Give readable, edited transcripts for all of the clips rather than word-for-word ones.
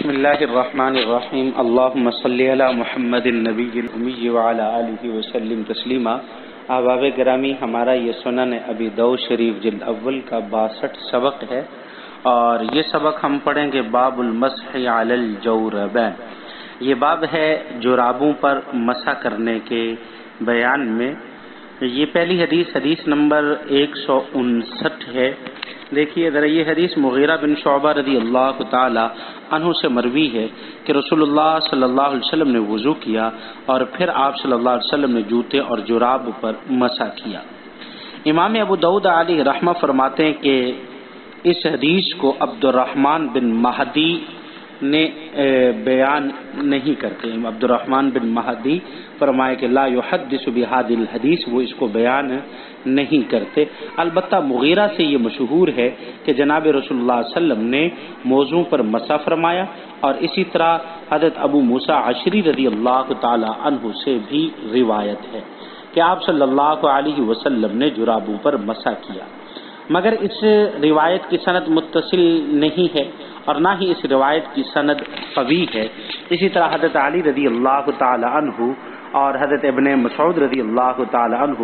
بسم اللہ الرحمن الرحیم اللہم صلی علی محمد النبی الامی وعلی آلہ وسلم تسلیما۔ احباب گرامی، ہمارا یہ سنن ابی داؤد شریف جلد اول کا 62 سبق ہے، اور یہ سبق ہم پڑھیں گے باب المسح علی الجوربین۔ یہ باب ہے جرابوں پر مسح کرنے کے بیان میں۔ یہ پہلی حدیث نمبر 159 ہے۔ دیکھیے ذرا، یہ حدیث مغیرہ بن شعبہ رضی اللہ تعالی عنہ سے مروی ہے کہ رسول اللہ صلی اللہ علیہ وسلم نے وضو کیا اور پھر آپ صلی اللہ علیہ وسلم نے جوتے اور جراب پر مسح کیا۔ امام ابو داؤد علیہ رحمہ فرماتے ہیں کہ اس حدیث کو عبد الرحمن بن مہدی نے بیان نہیں کرتے۔ عبد الرحمن بن مہدی فرمائے کہ لا یحدث بہذہ الحدیث، وہ اس کو بیان نہیں کرتے۔ البتہ مغیرہ سے یہ مشہور ہے کہ جناب رسول اللہ صلی اللہ علیہ وسلم نے موضوع پر مسح فرمایا، اور اسی طرح حضرت ابو موسیٰ عشری رضی اللہ تعالی عنہ سے بھی روایت ہے کہ آپ صلی اللہ علیہ وسلم نے جرابوں پر مسح کیا، مگر اس روایت کی سند متصل نہیں ہے اور نہ ہی اس روایت کی سند قوی ہے۔ اسی طرح حضرت علی رضی اللہ تعالی عنہ اور حضرت ابن مسعود رضی اللہ تعالی عنہ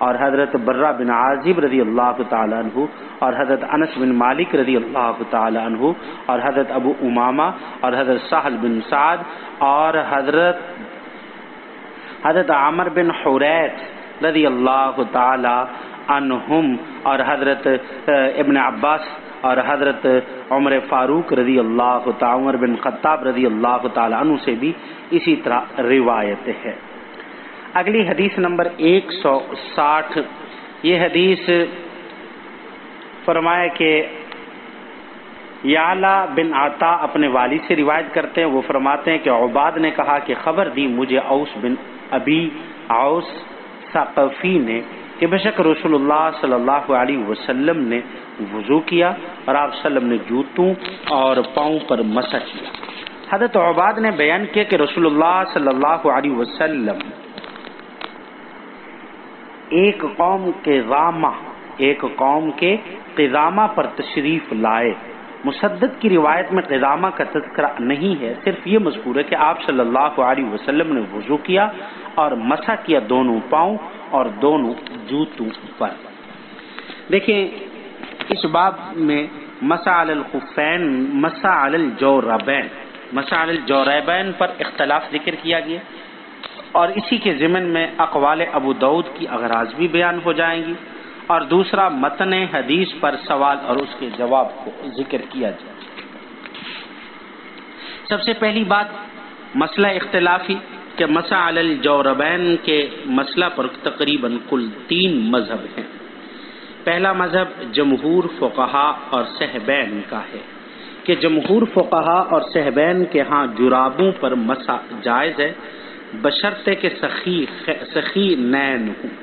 اور حضرت برہ بن عازب رضی اللہ تعالی عنہ اور حضرت انس بن مالک رضی اللہ تعالی عنہ اور حضرت ابو امامہ اور حضرت سہل بن سعد اور حضرت عمر بن حریث رضی اللہ تعالی عنہم اور حضرت ابن عباس اور حضرت عمر فاروق رضی اللہ تعالی عمر بن خطاب رضی اللہ تعالی عنہ سے بھی اسی طرح روایت ہے۔ اگلی حدیث نمبر 160، یہ حدیث فرمایا کہ یعلا بن عطا اپنے والد سے روایت کرتے ہیں۔ وہ فرماتے ہیں کہ عباد نے کہا کہ خبر دی مجھے اوس بن ابی اوس ثقفی نے کہ بے شک رسول اللہ صلی اللہ علیہ وسلم نے وضو کیا اور آپ صلی اللہ علیہ وسلم نے جوتوں اور پاؤں پر مسح کیا۔ حضرت عباد نے بیان کیا کہ رسول اللہ صلی اللہ علیہ وسلم ایک قوم کے قضامہ پر تشریف لائے۔ مسدد کی روایت میں قضامہ کا تذکرہ نہیں ہے، صرف یہ مذکور ہے کہ آپ صلی اللہ علیہ وسلم نے وضو کیا اور مسح کیا دونوں پاؤں اور دونوں جوتوں پر۔ دیکھیں اس باب میں مسح علی الخفین، مسح علی الجوربین، مسح علی الجوربین پر اختلاف ذکر کیا گیا، اور اسی کے ضمن میں اقوال ابو داؤد کی اغراض بھی بیان ہو جائیں گی، اور دوسرا متن حدیث پر سوال اور اس کے جواب کو ذکر کیا جائے۔ سب سے پہلی بات مسئلہ اختلافی کہ مسح علی الجوربین کے مسئلہ پر تقریباً کل 3 مذہب ہیں۔ پہلا مذہب جمہور فقہا اور صحبین کا ہے کہ جمہور فقہا اور صحبین کے ہاں جرابوں پر مسح جائز ہے، بشرطے کہ سخی نین ہوں۔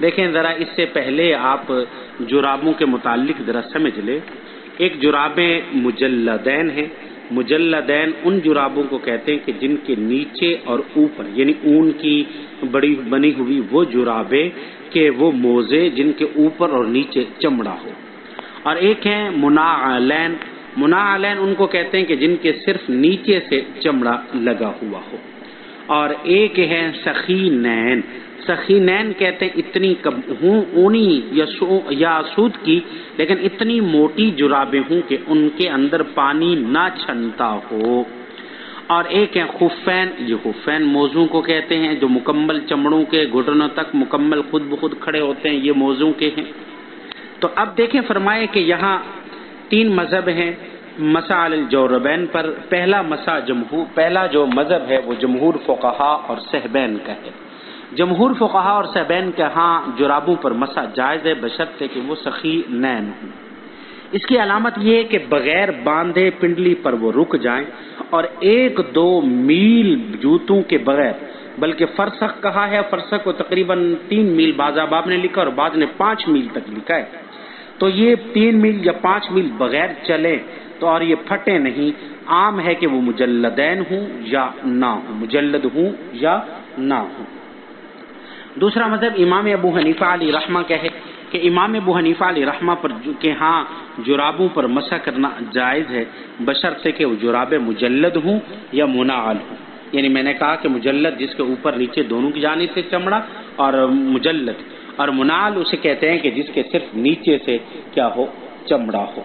دیکھیں ذرا، اس سے پہلے آپ جرابوں کے متعلق ذرا سمجھ لیں۔ ایک جرابیں مجلدین ہیں۔ مجلدین ان جرابوں کو کہتے ہیں کہ جن کے نیچے اور اوپر یعنی اون کی بنی ہوئی وہ جرابیں کہ وہ موزے جن کے اوپر اور نیچے چمڑا ہو، اور ایک ہیں مناعلین۔ مناعلین ان کو کہتے ہیں کہ جن کے صرف نیچے سے چمڑا لگا ہوا ہو، اور ایک ہیں سخینین۔ سخینین کہتے ہیں اتنی اونی یا سود کی لیکن اتنی موٹی جرابیں ہوں کہ ان کے اندر پانی نہ چھنتا ہو، اور ایک ہیں خفین۔ یہ خفین موزوں کو کہتے ہیں جو مکمل چمڑوں کے گھٹنوں تک مکمل خود بخود کھڑے ہوتے ہیں، یہ موزوں کے ہیں۔ تو اب دیکھیں فرمائے کہ یہاں 3 مذہب ہیں مسح علی الجوربین پر۔ پہلا جو مذہب ہے وہ جمہور فقہا اور صحبین کا ہے۔ جمہور فقہا اور صحبین کے ہاں جرابوں پر مسح جائز ہے، بشرطے کہ وہ سخی نین ہوں۔ اس کی علامت یہ ہے کہ بغیر باندھے پنڈلی پر وہ رک جائیں، اور 1-2 میل جوتوں کے بغیر، بلکہ فرسخ کہا ہے، فرسخ کو تقریباً 3 میل بعض احباب نے لکھا اور بعض نے 5 میل تک لکھا ہے۔ تو یہ 3 میل یا 5 میل بغیر چلیں تو اور یہ پھٹے نہیں، عام ہے کہ وہ مجلدین ہوں یا نہ ہوں، مجلد ہوں یا نہ ہوں۔ دوسرا مذہب امام ابو حنیفہ علیہ رحمہ کا ہے کہ امام ابو حنیفہ علیہ رحمہ پر کہ ہاں جرابوں پر مسح کرنا جائز ہے بشرطے کہ وہ جرابیں مجلد ہوں یا منعل ہوں. یعنی میں نے کہا کہ مجلد جس کے اوپر نیچے دونوں کی جانب سے چمڑا اور مجلد، اور منعل اسے کہتے ہیں کہ جس کے صرف نیچے سے کیا ہو، چمڑا ہو.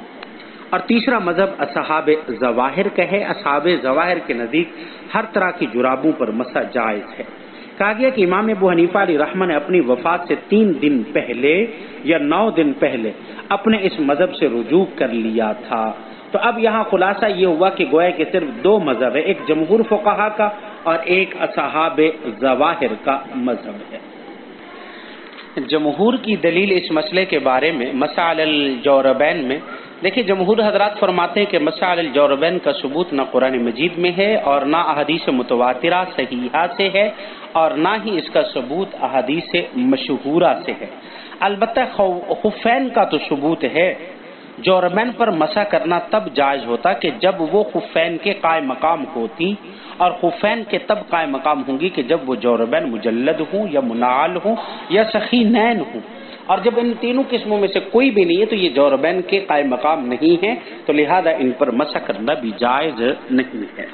اور تیسرا مذہب اصحاب ظواہر کا ہے. اصحاب ظواہر کے نزدیک ہر طرح کی جرابوں پر مسح جائز ہے. کہا گیا کہ امام ابو حنیفہ علیہ رحمہ نے اپنی وفات سے 3 دن پہلے یا 9 دن پہلے اپنے اس مذہب سے رجوع کر لیا تھا. تو اب یہاں خلاصہ یہ ہوا کہ گویا کہ صرف 2 مذہب ہے، ایک جمہور فقہا کا اور ایک اصحاب ظواہر کا مذہب ہے. جمہور کی دلیل اس مسئلے کے بارے میں مسح علی الجوربین میں دیکھیں، جمہور حضرات فرماتے ہیں کہ مسح علی الجوربین کا ثبوت نہ قرآن مجید میں ہے اور نہ احادیث متواترہ صحیحہ سے ہے اور نہ ہی اس کا ثبوت احادیث مشہورہ سے ہے. البتہ خفین کا تو ثبوت ہے. جوربین پر مسح کرنا تب جائز ہوتا کہ جب وہ خفین کے قائم مقام ہوتی، اور خفین کے تب قائم مقام ہوں گی کہ جب وہ جوربین مجلد ہوں یا منعل ہوں یا سخینین ہوں. اور جب ان تینوں قسموں میں سے کوئی بھی نہیں ہے تو یہ جوربین کے قائم مقام نہیں ہے، تو لہذا ان پر مسح کرنا بھی جائز نہیں ہے.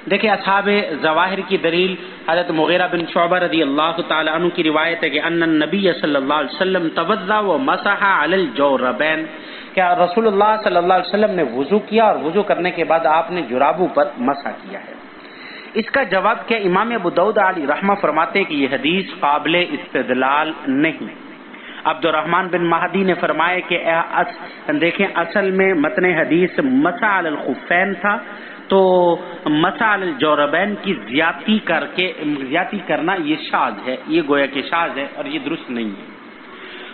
دیکھیں اصحاب ظواہر کی دلیل حضرت مغیرہ بن شعبہ رضی اللہ تعالی عنہ کی روایت ہے کہ ان النبی صلی اللہ علیہ وسلم توضا ومسح علی الجوربین، کہ رسول اللہ صلی اللہ علیہ وسلم نے وضو کیا اور وضو کرنے کے بعد آپ نے جرابوں پر مسح کیا ہے. اس کا جواب کیا؟ امام ابو داؤد علیہ رحمہ فرماتے ہیں کہ یہ حدیث قابل استدلال نہیں. عبد الرحمن بن مہدی نے فرمایا کہ دیکھیں اصل میں متن حدیث مسح علی الخفین تھا، تو مسح علی الجوربین کی زیادتی کرنا یہ شاذ ہے، یہ گویا کہ شاذ ہے اور یہ درست نہیں ہے.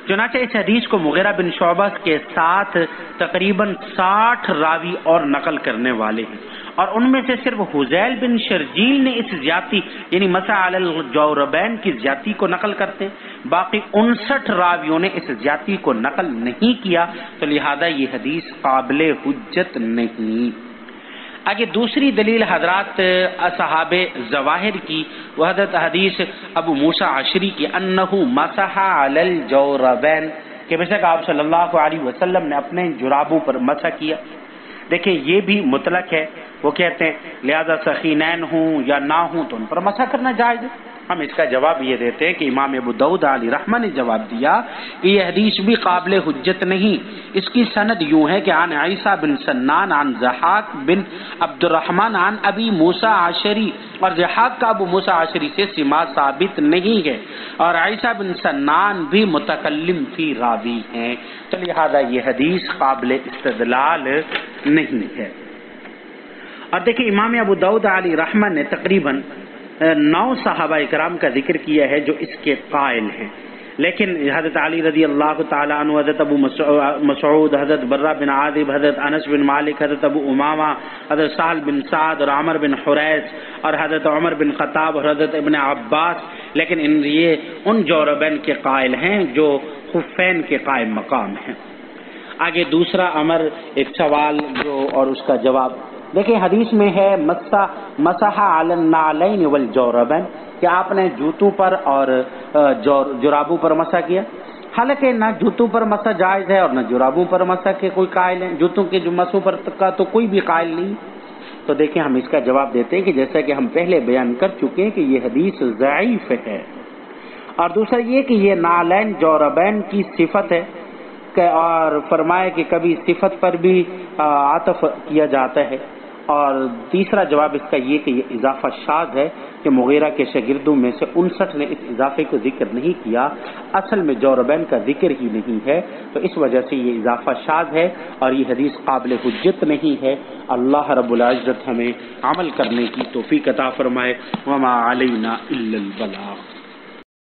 چنانچہ اس حدیث کو مغیرہ بن شعبہ کے ساتھ تقریباً 60 راوی اور نقل کرنے والے ہیں، اور ان میں سے صرف حذیل بن شرجیل نے اس زیادتی یعنی مسح علی الجوربین کی زیادتی کو نقل کرتے ہیں. باقی 59 راویوں نے اس زیادتی کو نقل نہیں کیا، تو لہذا یہ حدیث قابل حجت نہیں. آگے دوسری دلیل حضرات اصحاب ظواہر کی، وہ حضرت حدیث ابو موسیٰ عشری کی انہو مسح علی الجوربین، کہ بے شک آپ صلی اللہ علیہ وسلم نے اپنے جرابوں پر مسح کیا. دیکھیں یہ بھی مطلق ہے، وہ کہتے ہیں لہذا سخینین ہوں یا نہ ہوں تو ان پر مسح کرنا جائز ہے. ہم اس کا جواب یہ دیتے ہیں کہ امام ابو داؤد علیہ رحمہ نے جواب دیا کہ یہ حدیث بھی قابل حجت نہیں. اس کی سند یوں ہے کہ عن عیسیٰ بن سنان عن ضحاک بن عبد الرحمن عن ابی موسیٰ عشری، اور ضحاک کا ابو موسیٰ عشری سے سما ثابت نہیں ہے، اور عیسیٰ بن سنان بھی متکلم فی راوی ہیں، تو لہذا یہ حدیث قابل استدلال نہیں ہے. اور دیکھیں امام ابو داؤد علیہ رحمہ نے تقریباً 9 صحابہ اکرام کا ذکر کیا ہے جو اس کے قائل ہیں، لیکن حضرت علی رضی اللہ تعالیٰ عنہ، حضرت ابو مسعود، حضرت برہ بن عازب، حضرت انس بن مالک، حضرت ابو امامہ، حضرت سہل بن سعد اور عمر بن حریث اور حضرت عمر بن خطاب اور حضرت ابن عباس، لیکن یہ ان جوربین کے قائل ہیں جو خفین کے قائم مقام ہیں. آگے دوسرا امر ایک سوال جو اور اس کا جواب دیکھیں، حدیث میں ہے مسح علی النعلین والجوربین، کہ آپ نے جوتوں پر اور جرابوں پر مسح کیا. حالانکہ نہ جوتوں پر مسح جائز ہے اور نہ جرابوں پر مسح کے کوئی قائل ہیں، جوتوں کے جو مسحوں پر کا تو کوئی بھی قائل نہیں. تو دیکھیں ہم اس کا جواب دیتے ہیں کہ جیسا کہ ہم پہلے بیان کر چکے ہیں کہ یہ حدیث ضعیف ہے، اور دوسرا یہ کہ یہ نعلین جوربین کی صفت ہے، اور فرمایا کہ کبھی صفت پر بھی عطف کیا جاتا ہے. اور تیسرا جواب اس کا یہ کہ یہ اضافہ شاذ ہے کہ مغیرہ کے شاگردوں میں سے 59 نے اس اضافے کو ذکر نہیں کیا، اصل میں جوربین کا ذکر ہی نہیں ہے، تو اس وجہ سے یہ اضافہ شاذ ہے اور یہ حدیث قابل حجت نہیں ہے. اللہ رب العزت ہمیں عمل کرنے کی توفیق عطا فرمائے. وما علینا الا البلاغ.